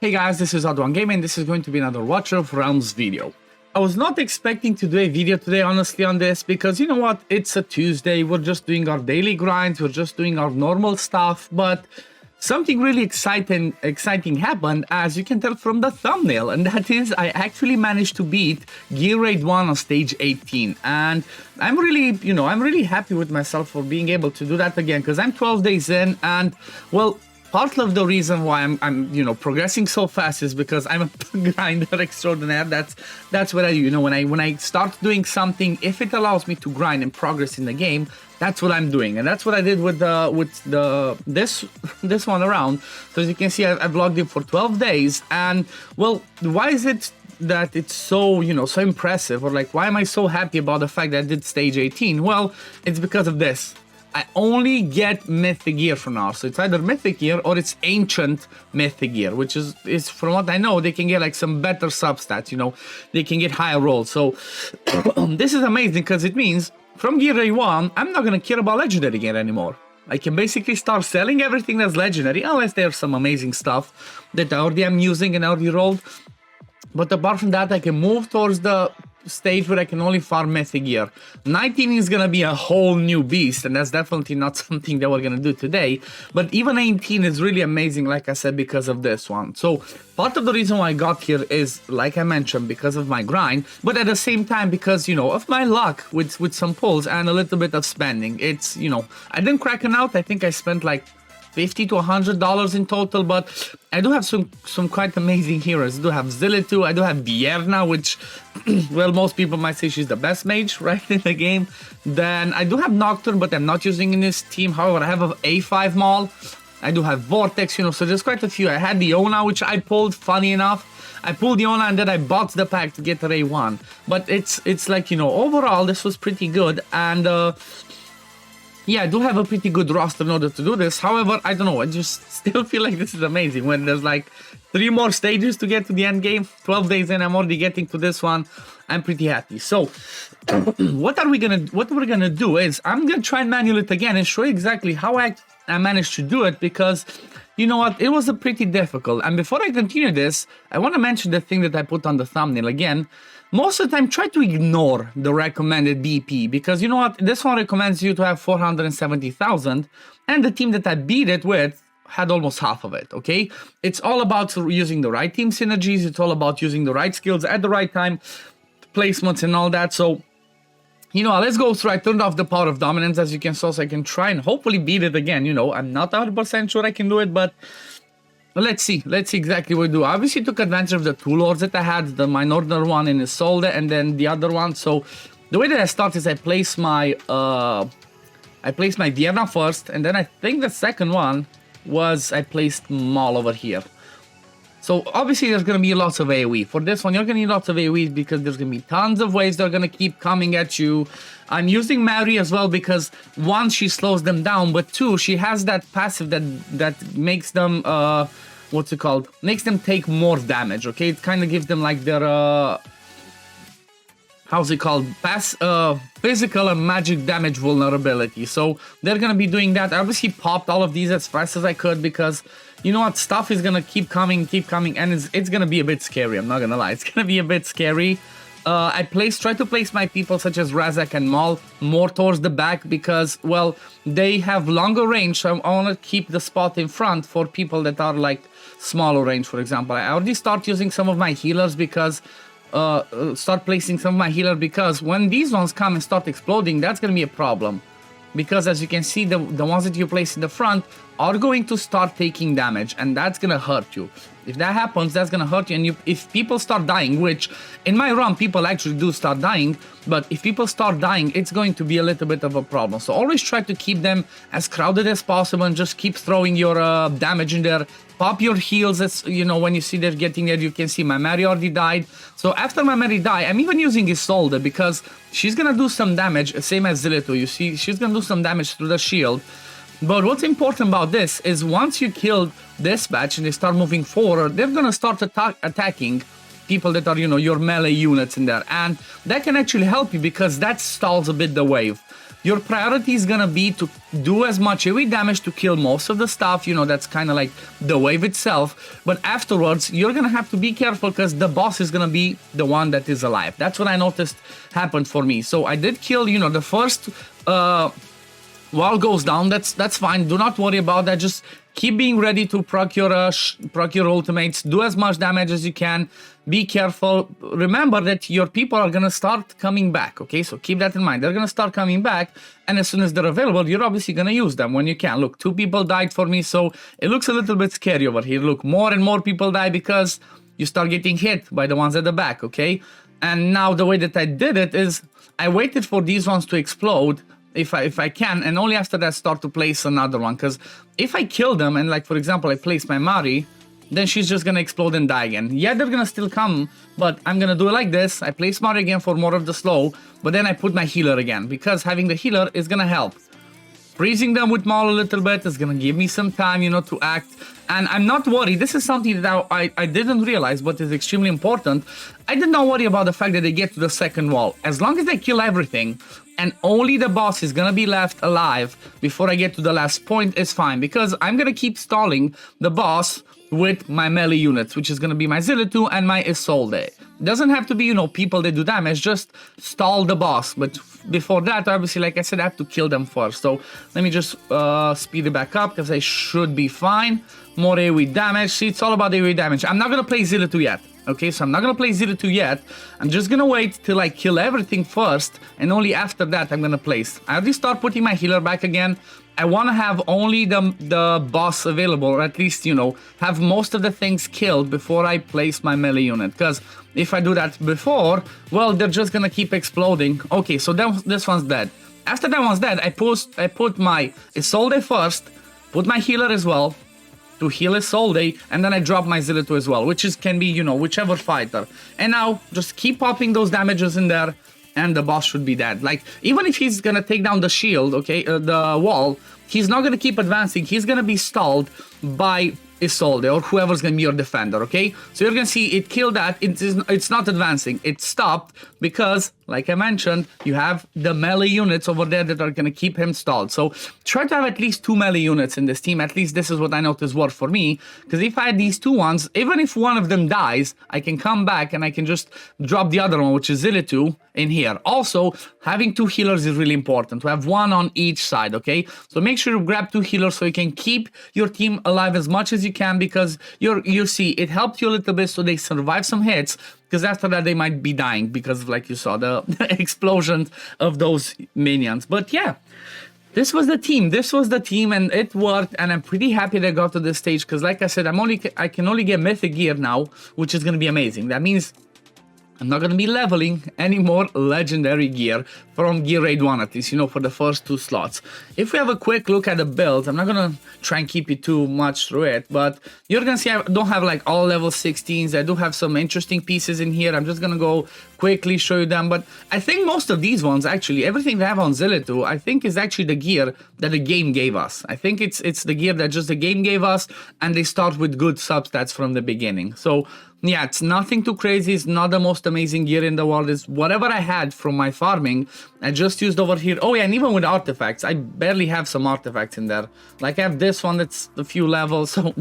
Hey guys, this is OddOneGaming. This is going to be another Watcher of Realms video. I was not expecting to do a video today, honestly, on this, because you know what? It's a Tuesday, we're just doing our daily grinds, we're just doing our normal stuff, but something really exciting happened, as you can tell from the thumbnail, and that is I actually managed to beat GR1 on stage 18, and I'm really happy with myself for being able to do that again, because I'm 12 days in, and well, part of the reason why I'm progressing so fast is because I'm a grinder extraordinaire. That's what I do. When I start doing something, if it allows me to grind and progress in the game, that's what I'm doing, and that's what I did with this one around. So as you can see, I've logged in for 12 days, and well, why is it that it's so so impressive, or like why am I so happy about the fact that I did stage 18? Well, it's because of this. I only get mythic gear for now, so it's either mythic gear or it's ancient mythic gear, which is from what I know, they can get like some better substats, they can get higher rolls. So this is amazing, because it means from gear 1, I'm not gonna care about legendary gear anymore. I can basically start selling everything that's legendary, unless there's some amazing stuff that I already am using and already rolled. But apart from that, I can move towards the stage where I can only farm mythic gear. 19 is gonna be a whole new beast, and that's definitely not something that we're gonna do today. But even 18 is really amazing, like I said, because of this one. So part of the reason why I got here is, like I mentioned, because of my grind, but at the same time because of my luck with some pulls and a little bit of spending. It's I didn't crack an out. I think I spent like $50 to $100 in total, but I do have some quite amazing heroes. I do have Zilitu, I do have Bierna, which, well, most people might say she's the best mage, right, in the game. Then I do have Nocturne, but I'm not using in this team. However, I have an A5 Maul. I do have Vortex, so there's quite a few. I had the Ona, which I pulled, funny enough. I pulled the Ona and then I bought the pack to get the A1. But it's like, overall, this was pretty good, and yeah, I do have a pretty good roster in order to do this. However, I don't know, I just still feel like this is amazing when there's like 3 more stages to get to the end game. 12 days in, I'm already getting to this one. I'm pretty happy. So what we're gonna do is I'm gonna try and manual it again and show you exactly how I managed to do it, because you know what, it was a pretty difficult. And before I continue this, I want to mention the thing that I put on the thumbnail again. Most of the time, try to ignore the recommended BP, because you know what, this one recommends you to have 470,000, and the team that I beat it with had almost half of it, okay? It's all about using the right team synergies, it's all about using the right skills at the right time, placements and all that. So, let's go through. I turned off the power of dominance, as you can see, so I can try and hopefully beat it again. I'm not 100% sure I can do it, but let's see exactly what we do. I obviously took advantage of the 2 lords that I had, my northern one in Isolde and then the other one. So the way that I start is I place my Vienna first, and then I think the second one was I placed Maul over here. So obviously there's going to be lots of AoE. For this one, you're going to need lots of AoE, because there's going to be tons of waves that are going to keep coming at you. I'm using Mary as well because 1, she slows them down, but 2, she has that passive that makes them, what's it called? Makes them take more damage, okay? It kind of gives them like their, how's it called? Physical and magic damage vulnerability. So they're going to be doing that. I obviously popped all of these as fast as I could, because you know what, stuff is gonna keep coming, and it's gonna be a bit scary. I'm not gonna lie, it's gonna be a bit scary. I try to place my people such as Razak and Maul more towards the back, because, well, they have longer range, so I want to keep the spot in front for people that are like smaller range. For example, I already start using some of my healers, because start placing some of my healers, because when these ones come and start exploding, that's gonna be a problem. Because as you can see, the ones that you place in the front are going to start taking damage, and that's gonna hurt you. If that happens, that's gonna hurt you, and if people start dying, which in my run people actually do start dying, but if people start dying, it's going to be a little bit of a problem. So always try to keep them as crowded as possible, and just keep throwing your damage in there. Pop your heals, as when you see they're getting there. You can see my Mary already died. So after my Mary died, I'm even using Isolde, because she's gonna do some damage, same as Zilitu. You see, she's gonna do some damage through the shield. But what's important about this is once you kill this batch and they start moving forward, they're gonna start attacking people that are, you know, your melee units in there. And that can actually help you because that stalls a bit the wave. Your priority is gonna be to do as much AoE damage to kill most of the stuff, you know, that's kind of like the wave itself. But afterwards, you're gonna have to be careful because the boss is gonna be the one that is alive. That's what I noticed happened for me. So I did kill, you know, the first wall goes down. That's fine. Do not worry about that. Just keep being ready to proc your ultimates. Do as much damage as you can. Be careful. Remember that your people are gonna start coming back, okay? So keep that in mind. They're gonna start coming back, and as soon as they're available, you're obviously gonna use them when you can. Look, 2 people died for me, so it looks a little bit scary over here. Look, more and more people die because you start getting hit by the ones at the back, okay? And now the way that I did it is I waited for these ones to explode if I can, and only after that start to place another one. Because if I kill them and, like, for example, I place my Mari, then she's just gonna explode and die again. Yeah, they're gonna still come, but I'm gonna do it like this. I place Mari again for more of the slow, but then I put my healer again, because having the healer is gonna help. Freezing them with Maul a little bit is gonna give me some time, you know, to act. And I'm not worried. This is something that I didn't realize, but is extremely important. I did not worry about the fact that they get to the second wall. As long as they kill everything, and only the boss is gonna be left alive before I get to the last point, is fine. Because I'm gonna keep stalling the boss with my melee units, which is gonna be my Zillitu and my Isolde. Doesn't have to be, you know, people that do damage, just stall the boss. But before that, obviously, like I said, I have to kill them first. So let me just speed it back up, because I should be fine. More AoE damage. See, it's all about AoE damage. I'm not gonna play Zillitu yet. Okay, so I'm not gonna play Zillitu yet. I'm just gonna wait till I kill everything first, and only after that I'm gonna place. I already start putting my healer back again. I want to have only the boss available, or at least, you know, have most of the things killed before I place my melee unit. Because if I do that before, well, they're just gonna keep exploding. Okay, so then this one's dead. After that one's dead, I put my Isolde first, put my healer as well, to heal Isolde, and then I drop my Zillitu as well, which can be, you know, whichever fighter. And now, just keep popping those damages in there, and the boss should be dead. Like, even if he's gonna take down the shield, okay, the wall, he's not gonna keep advancing. He's gonna be stalled by Isolde, or whoever's gonna be your defender, okay? So you're gonna see it killed that. It's not advancing. It stopped because, like I mentioned, you have the melee units over there that are gonna keep him stalled. So try to have at least 2 melee units in this team. At least this is what I noticed worked for me. Because if I had these 2 ones, even if one of them dies, I can come back and I can just drop the other one, which is Zillitu, in here. Also, having 2 healers is really important. To have 1 on each side, okay? So make sure you grab 2 healers so you can keep your team alive as much as you can, because you see, it helped you a little bit so they survive some hits, because after that they might be dying because, like you saw, the explosion of those minions. But yeah, this was the team, and it worked, and I'm pretty happy that I got to this stage, because like I said, I can only get mythic gear now, which is going to be amazing. That means I'm not going to be leveling any more legendary gear from Gear Raid 1, at least, you know, for the first 2 slots. If we have a quick look at the build, I'm not going to try and keep you too much through it, but you're going to see I don't have like all level 16s. I do have some interesting pieces in here. I'm just going to go quickly show you them, but I think most of these ones, actually, everything they have on Zillitu, I think is actually the gear that the game gave us. I think it's the gear that just the game gave us, and they start with good substats from the beginning. So yeah, it's nothing too crazy. It's not the most amazing gear in the world. It's whatever I had from my farming, I just used over here. Oh yeah, and even with artifacts, I barely have some artifacts in there. Like I have this one that's a few levels, so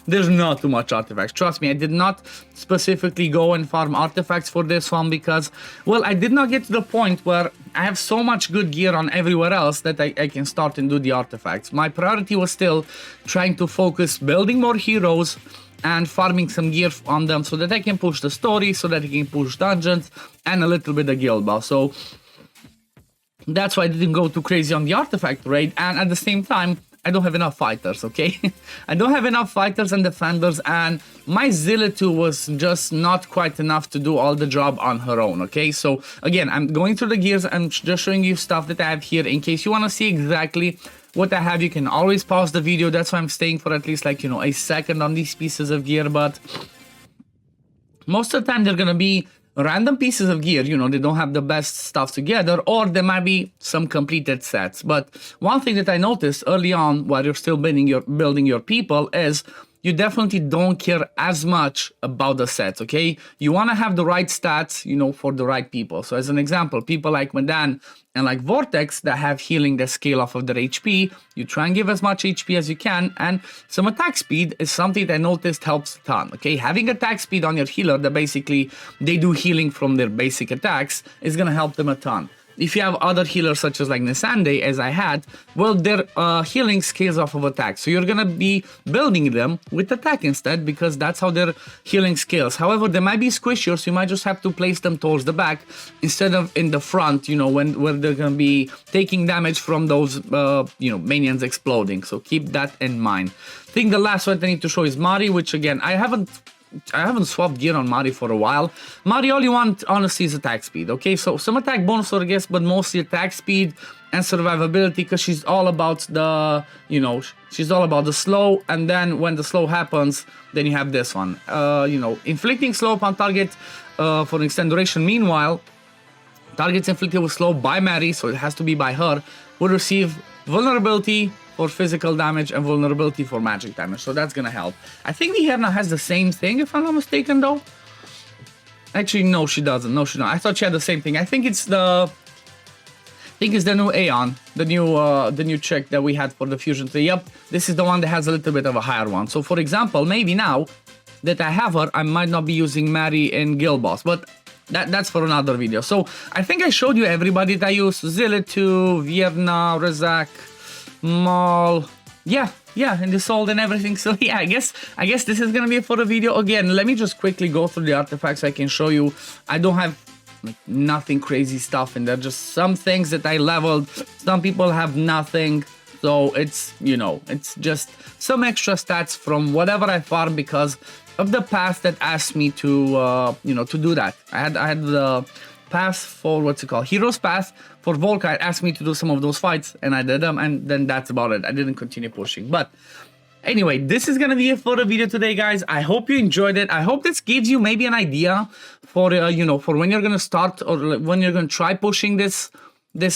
there's not too much artifacts. Trust me, I did not specifically go and farm artifacts for this one because, well, I did not get to the point where I have so much good gear on everywhere else that I can start and do the artifacts. My priority was still trying to focus building more heroes and farming some gear on them so that I can push the story, so that I can push dungeons, and a little bit of guild boss. So that's why I didn't go too crazy on the artifact raid, and at the same time, I don't have enough fighters, okay? I don't have enough fighters and defenders, and my Zillitu was just not quite enough to do all the job on her own, okay? So again, I'm going through the gears, I'm just showing you stuff that I have here in case you want to see exactly what I have. You can always pause the video. That's why I'm staying for at least, like, you know, a second on these pieces of gear, but most of the time they're gonna be random pieces of gear, you know, they don't have the best stuff together, or there might be some completed sets. But one thing that I noticed early on while you're still building your people is you definitely don't care as much about the sets, okay? You want to have the right stats, you know, for the right people. So as an example, people like Madan and like Vortex that have healing that scale off of their HP, you try and give as much HP as you can, and some attack speed is something that I noticed helps a ton, okay? Having attack speed on your healer that basically they do healing from their basic attacks is gonna help them a ton. If you have other healers such as like Nisande, as I had, well, their healing scales off of attack. So you're gonna be building them with attack instead, because that's how their healing scales. However, they might be squishier, so you might just have to place them towards the back instead of in the front, you know, where they're gonna be taking damage from those, you know, minions exploding. So keep that in mind. I think the last one I need to show is Mari, which again, I haven't swapped gear on Mari for a while. Mari, all you want, honestly, is attack speed, okay? So some attack bonus, I guess, but mostly attack speed and survivability, because she's all about the, you know, she's all about the slow, and then when the slow happens, then you have this one. You know, inflicting slow upon target for an extended duration. Meanwhile, targets inflicted with slow by Mari, so it has to be by her, will receive vulnerability for physical damage and vulnerability for magic damage, so that's gonna help. I think the Herna has the same thing, if I'm not mistaken, though. Actually, no, she doesn't. No, she don't. I thought she had the same thing. I think it's the new Aeon, the new check that we had for the Fusion 3. Yep, this is the one that has a little bit of a higher one. So, for example, maybe now that I have her, I might not be using Mari in Guild Boss, but that's for another video. So, I think I showed you everybody that I use. Zilitu, Vievna, Rezak, Maul, yeah, and the sold and everything. So yeah, I guess this is gonna be for the video. Again, let me just quickly go through the artifacts I can show you. I don't have like nothing crazy stuff in there, just some things that I leveled. Some people have nothing, so it's, you know, it's just some extra stats from whatever I farmed because of the path that asked me to you know, to do that. I had the path for, what's it called, Heroes Path for Volkite, asked me to do some of those fights, and I did them, and then that's about it. I didn't continue pushing. But anyway, this is gonna be it for the video today, guys. I hope you enjoyed it. I hope this gives you maybe an idea for you know, for when you're gonna start, or when you're gonna try pushing this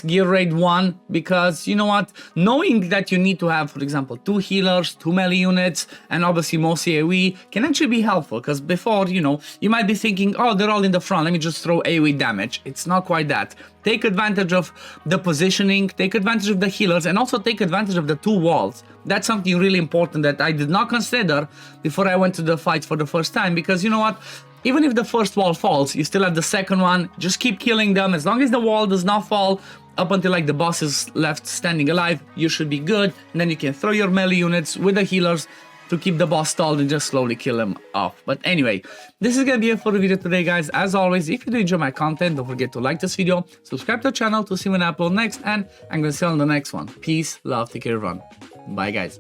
gear raid 1, because you know what, knowing that you need to have, for example, 2 healers, 2 melee units, and obviously most AoE can actually be helpful, because before, you know, you might be thinking, oh, they're all in the front, let me just throw AoE damage. It's not quite that. Take advantage of the positioning, take advantage of the healers, and also take advantage of the 2 walls. That's something really important that I did not consider before I went to the fight for the first time, because you know what, even if the first wall falls, you still have the second one. Just keep killing them. As long as the wall does not fall up until like the boss is left standing alive, you should be good. And then you can throw your melee units with the healers to keep the boss stalled and just slowly kill him off. But anyway, this is gonna be it for the video today, guys. As always, if you do enjoy my content, don't forget to like this video, subscribe to the channel to see when I upload next, and I'm gonna see you on the next one. Peace, love, take care, everyone. Bye, guys.